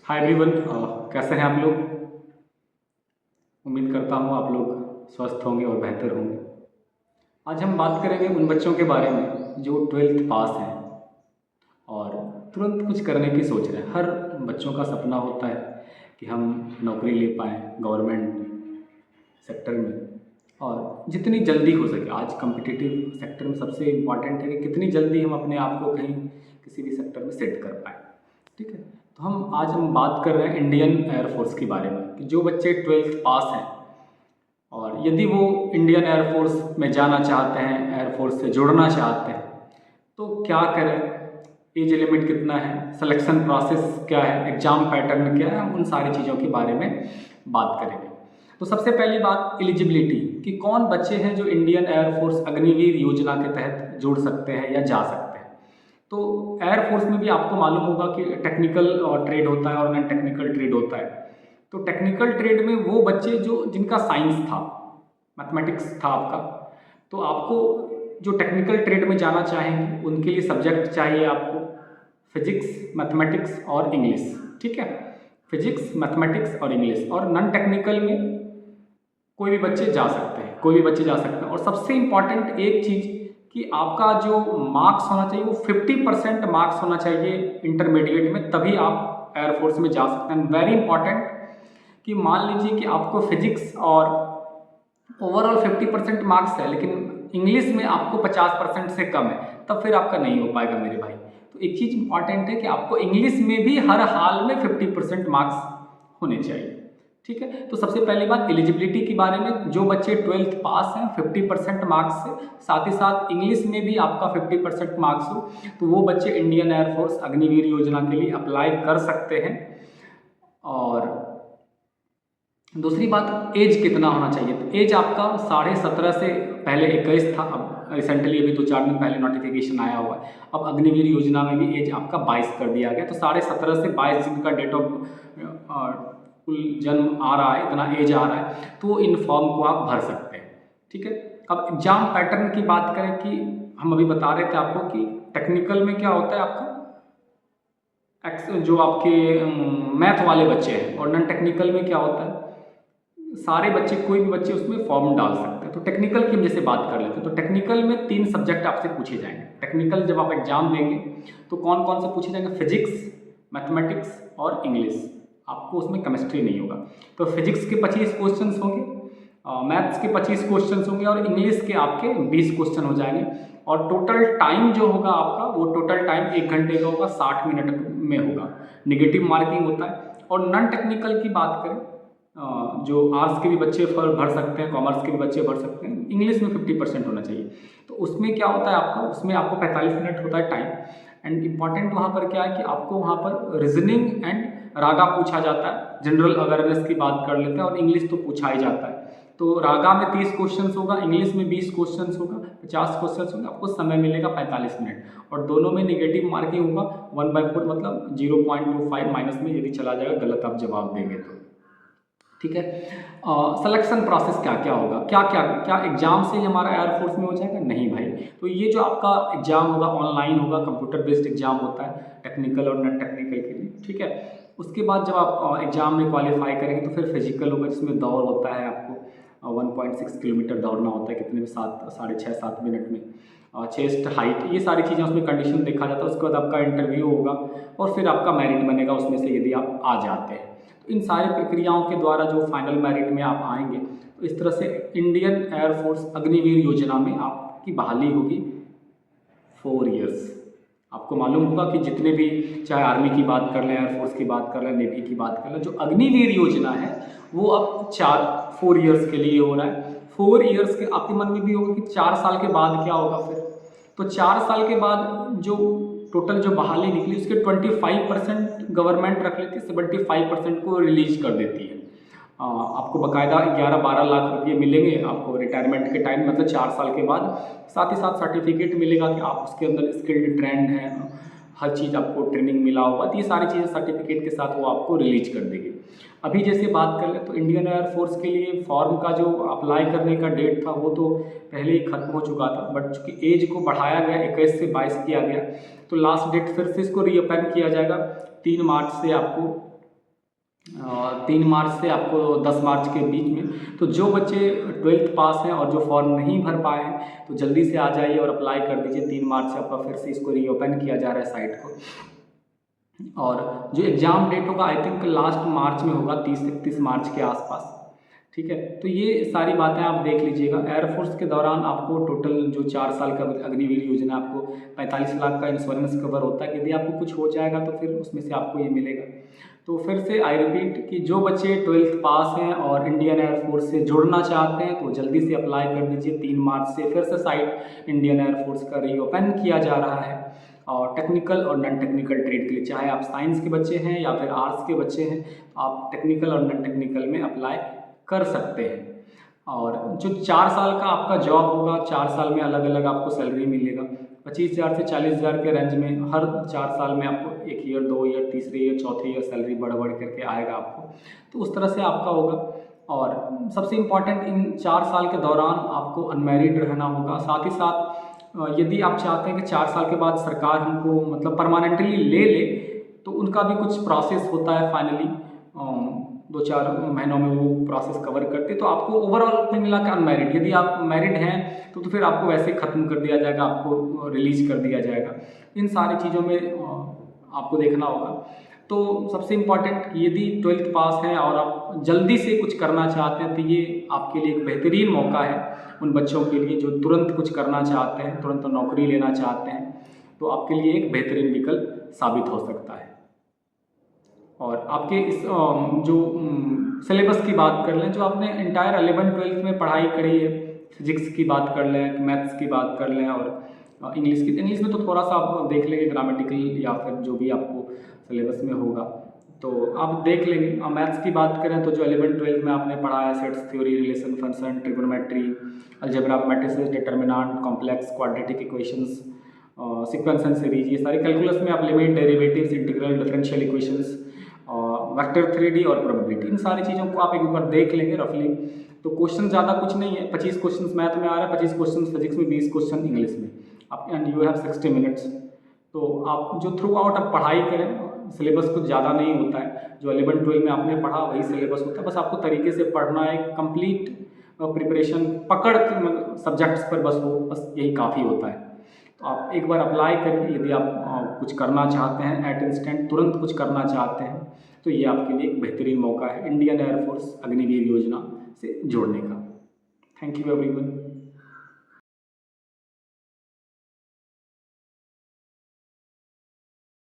Hi everyone, कैसे हैं आप लोग। उम्मीद करता हूँ आप लोग स्वस्थ होंगे और बेहतर होंगे। आज हम बात करेंगे उन बच्चों के बारे में जो 12th पास हैं और तुरंत कुछ करने की सोच रहे हैं। हर बच्चों का सपना होता है कि हम नौकरी ले पाएँ गवर्नमेंट सेक्टर में, और जितनी जल्दी हो सके। आज कम्पिटिटिव सेक्टर में सबसे इम्पॉर्टेंट है कि कितनी जल्दी हम अपने आप को कहीं किसी भी सेक्टर में सेट कर पाएँ। ठीक है, तो आज हम बात कर रहे हैं इंडियन एयरफोर्स के बारे में कि जो बच्चे 12th पास हैं और यदि वो इंडियन एयरफोर्स में जाना चाहते हैं, एयरफोर्स से जुड़ना चाहते हैं, तो क्या करें, एज लिमिट कितना है, सिलेक्शन प्रोसेस क्या है, एग्ज़ाम पैटर्न क्या है, हम उन सारी चीज़ों के बारे में बात करेंगे। तो सबसे पहली बात एलिजिबिलिटी कि कौन बच्चे हैं जो इंडियन एयरफोर्स अग्निवीर योजना के तहत जुड़ सकते हैं या जा सकते हैं। तो एयरफोर्स में भी आपको मालूम होगा कि टेक्निकल और ट्रेड होता है और नॉन टेक्निकल ट्रेड होता है। तो टेक्निकल ट्रेड में वो बच्चे जो जिनका साइंस था, मैथमेटिक्स था आपका, तो आपको जो टेक्निकल ट्रेड में जाना चाहेंगे उनके लिए सब्जेक्ट चाहिए आपको फिजिक्स, मैथमेटिक्स और इंग्लिश। ठीक है, फिजिक्स, मैथमेटिक्स और इंग्लिश। और नॉन टेक्निकल में कोई भी बच्चे जा सकते हैं, कोई भी बच्चे जा सकते हैं। और सबसे इम्पॉर्टेंट एक चीज़ कि आपका जो मार्क्स होना चाहिए वो 50% मार्क्स होना चाहिए इंटरमीडिएट में, तभी आप एयरफोर्स में जा सकते हैं। वेरी इंपॉर्टेंट कि मान लीजिए कि आपको फिजिक्स और ओवरऑल 50% मार्क्स है लेकिन इंग्लिश में आपको 50% से कम है, तब फिर आपका नहीं हो पाएगा मेरे भाई। तो एक चीज़ इंपॉर्टेंट है कि आपको इंग्लिश में भी हर हाल में 50% मार्क्स होने चाहिए। ठीक है, तो सबसे पहली बात एलिजिबिलिटी के बारे में, जो बच्चे 12th पास हैं 50% मार्क्स से, साथ ही साथ इंग्लिश में भी आपका 50% मार्क्स हो, तो वो बच्चे इंडियन एयरफोर्स अग्निवीर योजना के लिए अप्लाई कर सकते हैं। और दूसरी बात, एज कितना होना चाहिए। तो एज आपका 17.5 से पहले 21 था, अब रिसेंटली अभी 2-4 दिन पहले नोटिफिकेशन आया हुआ है। अब अग्निवीर योजना में भी एज आपका 22 कर दिया गया। तो 17.5 से 22 जिनका डेट ऑफ कुल जन्म आ रहा है, इतना एज आ रहा है, तो इन फॉर्म को आप भर सकते हैं। ठीक है, अब एग्जाम पैटर्न की बात करें कि हम अभी बता रहे थे आपको कि टेक्निकल में क्या होता है आपका जो आपके मैथ वाले बच्चे हैं, और नॉन टेक्निकल में क्या होता है सारे बच्चे, कोई भी बच्चे उसमें फॉर्म डाल सकते हैं। तो टेक्निकल की हम जैसे बात कर लेते हैं, तो टेक्निकल में 3 सब्जेक्ट आपसे पूछे जाएंगे। टेक्निकल जब आप एग्जाम देंगे तो कौन कौन से पूछे जाएंगे, फिजिक्स, मैथमेटिक्स और इंग्लिश। आपको उसमें केमिस्ट्री नहीं होगा। तो फिजिक्स के 25 क्वेश्चन होंगे, मैथ्स के 25 क्वेश्चन होंगे और इंग्लिश के आपके 20 क्वेश्चन हो जाएंगे। और टोटल टाइम जो होगा आपका, वो टोटल टाइम 1 घंटे का होगा, 60 मिनट में होगा। नेगेटिव मार्किंग होता है। और नॉन टेक्निकल की बात करें, जो आर्ट्स के भी बच्चे भर सकते हैं, कॉमर्स के भी बच्चे भर सकते हैं, इंग्लिश में 50% होना चाहिए। तो उसमें क्या होता है आपका, उसमें आपको 45 मिनट होता है टाइम। एंड इम्पॉर्टेंट वहाँ पर क्या है कि आपको वहाँ पर रीजनिंग एंड रागा पूछा जाता है। जनरल अवेयरनेस की बात कर लेते हैं, और इंग्लिश तो पूछा ही जाता है। तो रागा में 30 क्वेश्चन होगा, इंग्लिश में 20 क्वेश्चन होगा, 50 क्वेश्चन होगा। आपको समय मिलेगा 45 मिनट, और दोनों में नेगेटिव मार्किंग होगा 1/4, मतलब 0.25 माइनस में यदि चला जाएगा गलत आप जवाब देंगे तो। ठीक है, सिलेक्शन प्रोसेस क्या क्या होगा, क्या क्या क्या एग्जाम से ही हमारा एयरफोर्स में हो जाएगा, नहीं भाई। तो ये जो आपका एग्जाम होगा ऑनलाइन होगा, कंप्यूटर बेस्ड एग्जाम होता है टेक्निकल और नॉन टेक्निकल के लिए। ठीक है, उसके बाद जब आप एग्जाम में क्वालिफाई करेंगे तो फिर फिजिकल होगा, जिसमें दौड़ होता है। आपको 1.6 किलोमीटर दौड़ना होता है, कितने में 6.5-7 मिनट में। चेस्ट हाइट, ये सारी चीज़ें उसमें कंडीशन देखा जाता है। उसके बाद आपका इंटरव्यू होगा और फिर आपका मेरिट बनेगा उसमें से, यदि आप आ जाते हैं। तो इन सारी प्रक्रियाओं के द्वारा जो फाइनल मेरिट में आप आएंगे, तो इस तरह से इंडियन एयरफोर्स अग्निवीर योजना में आपकी बहाली होगी 4 इयर्स। आपको मालूम होगा कि जितने भी, चाहे आर्मी की बात कर लें, एयरफोर्स की बात कर लें, नेवी की बात कर लें, जो अग्निवीर योजना है वो अब 4 इयर्स के लिए हो रहा है। 4 इयर्स के, आपके मन में भी होगा कि 4 साल के बाद क्या होगा फिर। तो 4 साल के बाद जो टोटल जो बहाली निकली, उसके 25% गवर्नमेंट रख लेती है, 75% को रिलीज कर देती है। आपको बाकायदा 11-12 लाख रुपये मिलेंगे आपको रिटायरमेंट के टाइम, मतलब 4 साल के बाद। साथ ही साथ सर्टिफिकेट मिलेगा कि आप उसके अंदर स्किल्ड ट्रेंड हैं, हर चीज़ आपको ट्रेनिंग मिला होगा। तो ये सारी चीज़ें सर्टिफिकेट के साथ वो आपको रिलीज कर देगी। अभी जैसे बात कर लें तो इंडियन एयरफोर्स के लिए फॉर्म का जो अप्लाई करने का डेट था वो तो पहले ही खत्म हो चुका था, बट चूँकि एज को बढ़ाया गया, 21 से 22 किया गया, तो लास्ट डेट फिर से इसको रीओपन किया जाएगा 3 मार्च से। आपको 3 मार्च से आपको 10 मार्च के बीच में। तो जो बच्चे 12th पास हैं और जो फॉर्म नहीं भर पाए हैं तो जल्दी से आ जाइए और अप्लाई कर दीजिए। 3 मार्च से आपका फिर से इसको रीओपन किया जा रहा है साइट को। और जो एग्ज़ाम डेट होगा आई थिंक लास्ट मार्च में होगा, 30-31 मार्च के आसपास। ठीक है, तो ये सारी बातें आप देख लीजिएगा। एयरफोर्स के दौरान आपको टोटल जो 4 साल का अग्निवीर योजना, आपको 45 लाख का इंश्योरेंस कवर होता है। यदि आपको कुछ हो जाएगा तो फिर उसमें से आपको ये मिलेगा। तो फिर से आई रिपीट कि जो बच्चे 12th पास हैं और इंडियन एयरफोर्स से जुड़ना चाहते हैं तो जल्दी से अप्लाई कर दीजिए। 3 मार्च से फिर से साइट इंडियन एयरफोर्स का रीओपन किया जा रहा है। और टेक्निकल और नॉन टेक्निकल ट्रेड के लिए, चाहे आप साइंस के बच्चे हैं या फिर आर्ट्स के बच्चे हैं, आप टेक्निकल और नॉन टेक्निकल में अप्लाई कर सकते हैं। और जो 4 साल का आपका जॉब होगा, 4 साल में अलग अलग आपको सैलरी मिलेगा। 25,000 से 40,000 के रेंज में हर 4 साल में आपको 1 ईयर, 2 ईयर, तीसरे ईयर, चौथे ईयर सैलरी बढ़ बढ़ करके आएगा आपको। तो उस तरह से आपका होगा। और सबसे इम्पॉर्टेंट, इन 4 साल के दौरान आपको अनमैरिड रहना होगा। साथ ही साथ यदि आप चाहते हैं कि 4 साल के बाद सरकार हमको मतलब परमानेंटली ले ले, तो उनका भी कुछ प्रोसेस होता है। फाइनली 2-4 महीनों में वो प्रोसेस कवर करते, तो आपको ओवरऑल में मिला के अनमैरिड, यदि आप मैरिड हैं तो फिर आपको वैसे ख़त्म कर दिया जाएगा, आपको रिलीज कर दिया जाएगा। इन सारी चीज़ों में आपको देखना होगा। तो सबसे इम्पॉर्टेंट, यदि 12th पास हैं और आप जल्दी से कुछ करना चाहते हैं तो ये आपके लिए एक बेहतरीन मौका है उन बच्चों के लिए जो तुरंत कुछ करना चाहते हैं, तुरंत नौकरी लेना चाहते हैं। तो आपके लिए एक बेहतरीन विकल्प साबित हो सकता है। और आपके इस जो सिलेबस की बात कर लें, जो आपने इंटायर 11-12th में पढ़ाई करी है, फिजिक्स की बात कर लें, मैथ्स की बात कर लें और इंग्लिश में तो थोड़ा सा आप देख लेंगे ग्रामेटिकल या फिर जो भी आपको सिलेबस में होगा तो आप देख लेंगे। मैथ्स की बात करें तो जो 11-12th में आपने पढ़ा है, sets theory, relation function, trigonometry, algebra, matrices, determinant, complex quadratic equations, sequence and series, ये सारी कैलकुलस में आप limit, derivatives, integral, differential equations, vector 3D और प्रोबेबिलिटी, इन सारी चीज़ों को आप एक बार देख लेंगे रफली। तो क्वेश्चन ज़्यादा कुछ नहीं है, 25 क्वेश्चन मैथ में आ रहा है, 25 क्वेश्चन फिजिक्स में, 20 क्वेश्चन इंग्लिश में। आप एंड यू हैव 60 मिनट्स। तो आप जो थ्रू आउट आप पढ़ाई करें, सिलेबस कुछ ज़्यादा नहीं होता है। जो 11-12 में आपने पढ़ा वही सिलेबस होता है, बस आपको तरीके से पढ़ना है। कंप्लीट प्रिपरेशन पकड़ सब्जेक्ट्स पर बस हो, बस यही काफ़ी होता है। तो आप एक बार अप्लाई करिए। यदि आप कुछ करना चाहते हैं एट इंस्टेंट, तुरंत कुछ करना चाहते हैं, तो ये आपके लिए एक बेहतरीन मौका है इंडियन एयरफोर्स अग्निवीर योजना से जुड़ने का। Thank you everyone.